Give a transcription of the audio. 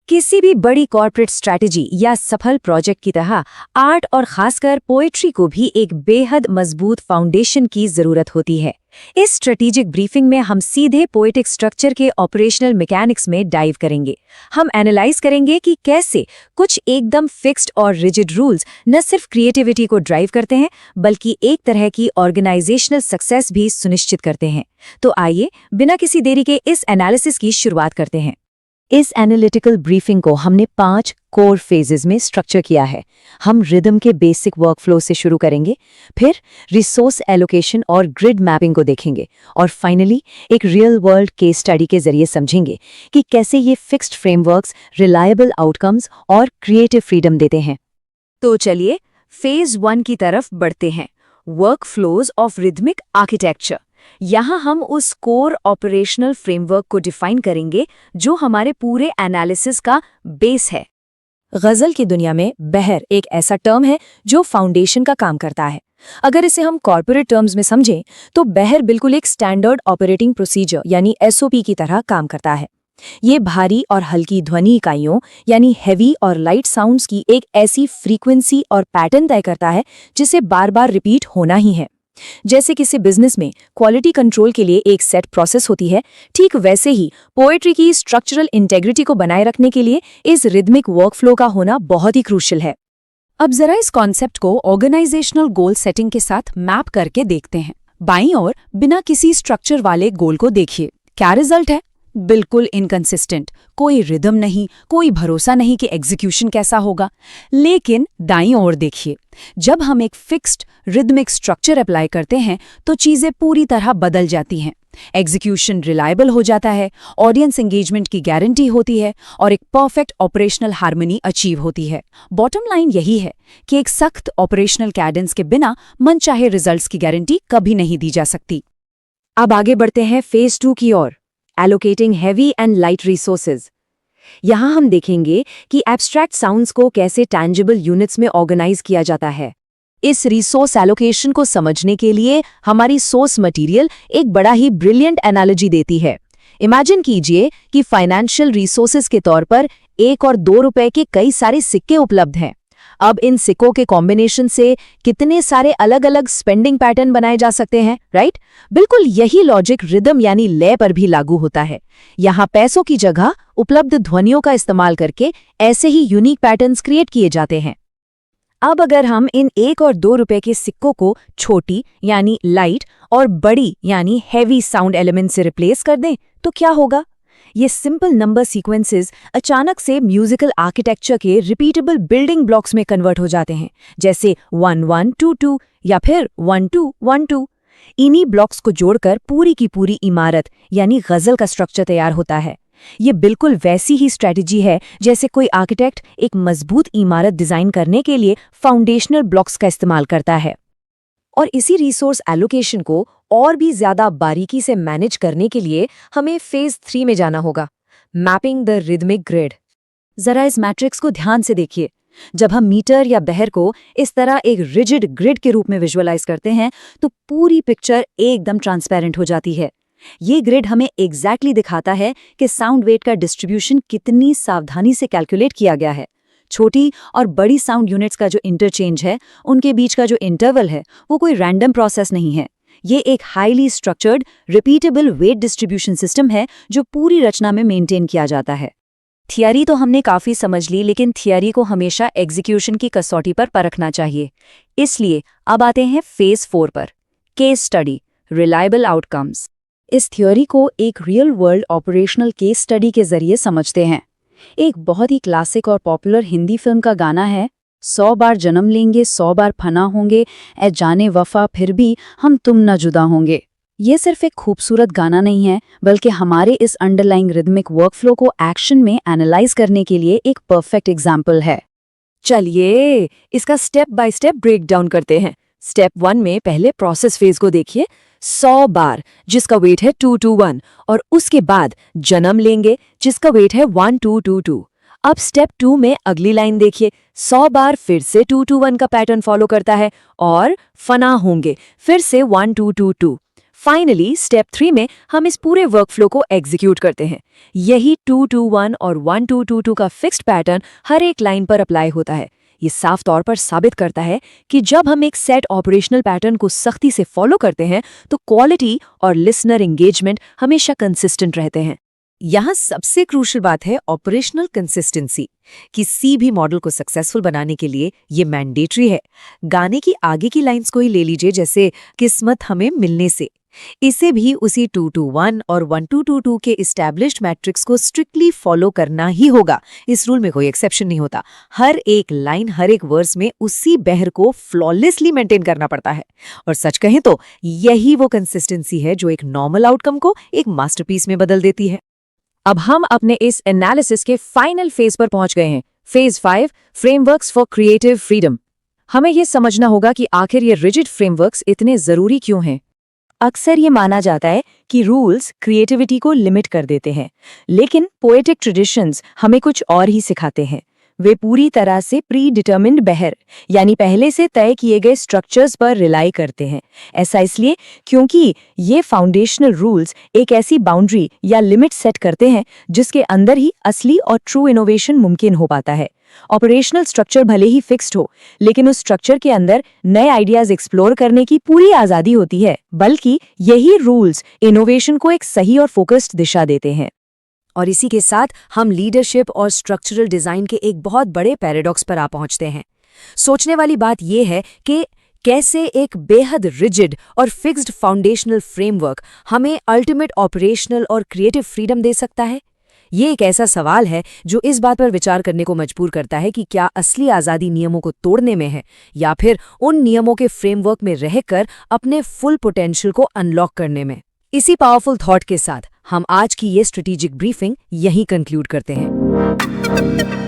किसी भी बड़ी कॉर्पोरेट स्ट्रैटेजी या सफल प्रोजेक्ट की तरह आर्ट और खासकर पोएट्री को भी एक बेहद मजबूत फाउंडेशन की जरूरत होती है। इस स्ट्रेटेजिक ब्रीफिंग में हम सीधे पोएटिक स्ट्रक्चर के ऑपरेशनल मैकेनिक्स में डाइव करेंगे। हम एनालाइज करेंगे कि कैसे कुछ एकदम फिक्स्ड और रिजिड रूल्स न सिर्फ क्रिएटिविटी को ड्राइव करते हैं बल्कि एक तरह की ऑर्गेनाइजेशनल सक्सेस भी सुनिश्चित करते हैं। तो आइए बिना किसी देरी के इस एनालिसिस की शुरुआत करते हैं। इस एनालिटिकल ब्रीफिंग को हमने 5 कोर फेजेस में स्ट्रक्चर किया है। हम रिदम के बेसिक वर्कफ्लो से शुरू करेंगे, फिर रिसोर्स एलोकेशन और ग्रिड मैपिंग को देखेंगे और फाइनली एक रियल वर्ल्ड केस स्टडी के जरिए समझेंगे कि कैसे ये फिक्स्ड फ्रेमवर्क्स रिलायबल आउटकम्स और क्रिएटिव फ्रीडम देते हैं। तो चलिए फेज 1 की तरफ बढ़ते हैं, वर्कफ्लोज ऑफ रिदमिक आर्किटेक्चर। यहाँ हम उस कोर ऑपरेशनल फ्रेमवर्क को डिफाइन करेंगे जो हमारे पूरे एनालिसिस का बेस है। गजल की दुनिया में बहर एक ऐसा टर्म है जो फाउंडेशन का काम करता है। अगर इसे हम कॉर्पोरेट टर्म्स में समझें तो बहर बिल्कुल एक स्टैंडर्ड ऑपरेटिंग प्रोसीजर यानी एसओपी की तरह काम करता है। ये भारी और हल्की ध्वनि इकाइयों यानी हैवी और लाइट साउंड्स की एक ऐसी फ्रीक्वेंसी और पैटर्न तय करता है जिसे बार बार रिपीट होना ही है। जैसे किसी बिजनेस में क्वालिटी कंट्रोल के लिए एक सेट प्रोसेस होती है, ठीक वैसे ही पोएट्री की स्ट्रक्चरल इंटेग्रिटी को बनाए रखने के लिए इस रिदमिक वर्कफ्लो का होना बहुत ही क्रूशियल है। अब जरा इस कॉन्सेप्ट को ऑर्गेनाइजेशनल गोल सेटिंग के साथ मैप करके देखते हैं। बाईं ओर बिना किसी स्ट्रक्चर वाले गोल को देखिए, क्या रिजल्ट है? बिल्कुल इनकंसिस्टेंट, कोई रिदम नहीं, कोई भरोसा नहीं कि एग्जीक्यूशन कैसा होगा। लेकिन दाईं ओर देखिए, जब हम एक फिक्स्ड रिदमिक स्ट्रक्चर अप्लाई करते हैं तो चीजें पूरी तरह बदल जाती हैं। एग्जीक्यूशन रिलायबल हो जाता है, ऑडियंस एंगेजमेंट की गारंटी होती है और एक परफेक्ट ऑपरेशनल हार्मनी अचीव होती है। बॉटम लाइन यही है कि एक सख्त ऑपरेशनल कैडेंस के बिना मनचाहे रिजल्ट्स की गारंटी कभी नहीं दी जा सकती। अब आगे बढ़ते हैं फेज 2 की ओर, allocating heavy and light resources. यहाँ हम देखेंगे कि एब्स्ट्रैक्ट साउंड्स को कैसे टैंजिबल यूनिट्स में ऑर्गेनाइज किया जाता है। इस रिसोर्स एलोकेशन को समझने के लिए हमारी सोर्स मटेरियल एक बड़ा ही ब्रिलियंट एनालॉजी देती है। इमेजिन कीजिए कि फाइनेंशियल रिसोर्सेज के तौर पर 1 और 2 रुपए के कई सारे सिक्के उपलब्ध हैं। अब इन सिक्कों के कॉम्बिनेशन से कितने सारे अलग अलग स्पेंडिंग पैटर्न बनाए जा सकते हैं, राइट? बिल्कुल यही लॉजिक रिदम यानी लय पर भी लागू होता है। यहाँ पैसों की जगह उपलब्ध ध्वनियों का इस्तेमाल करके ऐसे ही यूनिक पैटर्न्स क्रिएट किए जाते हैं। अब अगर हम इन 1 और 2 रुपए के सिक्कों को छोटी यानी लाइट और बड़ी यानी हैवी साउंड एलिमेंट से रिप्लेस कर दें तो क्या होगा? ये सिंपल नंबर सीक्वेंसेस अचानक से म्यूजिकल आर्किटेक्चर के रिपीटेबल बिल्डिंग ब्लॉक्स में कन्वर्ट हो जाते हैं, जैसे 1-1-2-2 या फिर 1-2-1-2। इन्हीं ब्लॉक्स को जोड़कर पूरी की पूरी इमारत यानी गजल का स्ट्रक्चर तैयार होता है। ये बिल्कुल वैसी ही स्ट्रेटजी है जैसे कोई आर्किटेक्ट एक मजबूत इमारत डिजाइन करने के लिए फाउंडेशनल ब्लॉक्स का इस्तेमाल करता है। और इसी रिसोर्स एलोकेशन को और भी ज्यादा बारीकी से मैनेज करने के लिए हमें फेज 3 में जाना होगा, मैपिंग द रिदमिक ग्रिड। जरा इस मैट्रिक्स को ध्यान से देखिए। जब हम मीटर या बहर को इस तरह एक रिजिड ग्रिड के रूप में विजुअलाइज करते हैं तो पूरी पिक्चर एकदम ट्रांसपेरेंट हो जाती है। ये ग्रिड हमें एग्जैक्टली दिखाता है कि साउंड वेट का डिस्ट्रीब्यूशन कितनी सावधानी से कैलकुलेट किया गया है। छोटी और बड़ी साउंड यूनिट्स का जो इंटरचेंज है, उनके बीच का जो इंटरवल है, वो कोई रैंडम प्रोसेस नहीं है। ये एक highly structured repeatable wait distribution system है जो पूरी रचना में मेंटेन किया जाता है। थियरी तो हमने काफ़ी समझ ली, लेकिन थियरी को हमेशा एग्जीक्यूशन की कसौटी पर परखना चाहिए। इसलिए अब आते हैं फेज 4 पर, केस स्टडी, रिलायबल आउटकम्स। इस थ्योरी को एक real world operational case study के जरिए समझते हैं। एक बहुत ही क्लासिक और पॉपुलर हिंदी फिल्म का गाना है, 100 बार जन्म लेंगे 100 बार फना होंगे, ए जाने वफा फिर भी हम तुम न जुदा होंगे। ये सिर्फ एक खूबसूरत गाना नहीं है, बल्कि हमारे इस अंडरलाइंग रिदमिक वर्कफ्लो को एक्शन में एनालाइज करने के लिए एक परफेक्ट एग्जाम्पल है। चलिए इसका step by step break down करते हैं। स्टेप 1 में पहले प्रोसेस फेज को देखिए, 100 बार जिसका वेट है 2-2-1, और उसके बाद जन्म लेंगे जिसका वेट है 1-2-2-2। अब स्टेप 2 में अगली लाइन देखिए, 100 बार फिर से 2-2-1 का पैटर्न फॉलो करता है और फना होंगे फिर से 1-2-2-2। फाइनली स्टेप 3 में हम इस पूरे वर्कफ्लो को एग्जीक्यूट करते हैं। यही 2-2-1 और 1-2-2-2 का फिक्स्ड पैटर्न हर एक लाइन पर अप्लाई होता है। ये साफ तौर पर साबित करता है कि जब हम एक सेट ऑपरेशनल पैटर्न को सख्ती से फॉलो करते हैं तो क्वालिटी और लिसनर एंगेजमेंट हमेशा कंसिस्टेंट रहते हैं। यहाँ सबसे क्रूशियल बात है ऑपरेशनल कंसिस्टेंसी। किसी भी मॉडल को सक्सेसफुल बनाने के लिए ये मैंडेटरी है। गाने की आगे की लाइंस को ही ले लीजिए, जैसे किस्मत हमें मिलने से। इसे भी उसी 2-2-1 और 1-2-2-2 के इस्टेब्लिश्ड मैट्रिक्स को स्ट्रिक्टली फॉलो करना ही होगा। इस रूल में कोई एक्सेप्शन नहीं होता। हर एक लाइन, हर एक वर्स में उसी बहर को फ्लॉलेसली मेंटेन करना पड़ता है। और सच कहें तो यही वो कंसिस्टेंसी है जो एक नॉर्मल आउटकम को एक मास्टरपीस में बदल देती है। अब हम अपने इस एनालिसिस के फाइनल फेज पर पहुंच गए हैं। Phase 5, frameworks for creative freedom. हमें यह समझना होगा कि आखिर ये रिजिड फ्रेमवर्क्स इतने जरूरी क्यों हैं। अक्सर ये माना जाता है कि रूल्स क्रिएटिविटी को लिमिट कर देते हैं, लेकिन पोएटिक ट्रेडिशंस हमें कुछ और ही सिखाते हैं। वे पूरी तरह से प्री डिटर्मिन्ड बहर यानी पहले से तय किए गए स्ट्रक्चर्स पर रिलाई करते हैं। ऐसा इसलिए क्योंकि ये फाउंडेशनल रूल्स एक ऐसी बाउंड्री या लिमिट सेट करते हैं जिसके अंदर ही असली और ट्रू इनोवेशन मुमकिन हो पाता है। ऑपरेशनल स्ट्रक्चर भले ही फिक्स्ड हो, लेकिन उस स्ट्रक्चर के अंदर नए आइडियाज एक्सप्लोर करने की पूरी आज़ादी होती है, बल्कि यही रूल्स इनोवेशन को एक सही और फोकस्ड दिशा देते हैं। और इसी के साथ हम लीडरशिप और स्ट्रक्चरल डिज़ाइन के एक बहुत बड़े पैराडॉक्स पर आ पहुंचते हैं। सोचने वाली बात यह है कि कैसे एक बेहद रिजिड और फिक्स्ड फाउंडेशनल फ्रेमवर्क हमें अल्टीमेट ऑपरेशनल और क्रिएटिव फ्रीडम दे सकता है। ये एक ऐसा सवाल है जो इस बात पर विचार करने को मजबूर करता है कि क्या असली आज़ादी नियमों को तोड़ने में है या फिर उन नियमों के फ्रेमवर्क में रहकर अपने फुल पोटेंशियल को अनलॉक करने में। इसी पावरफुल थॉट के साथ हम आज की ये स्ट्रेटेजिक ब्रीफिंग यहीं कंक्लूड करते हैं।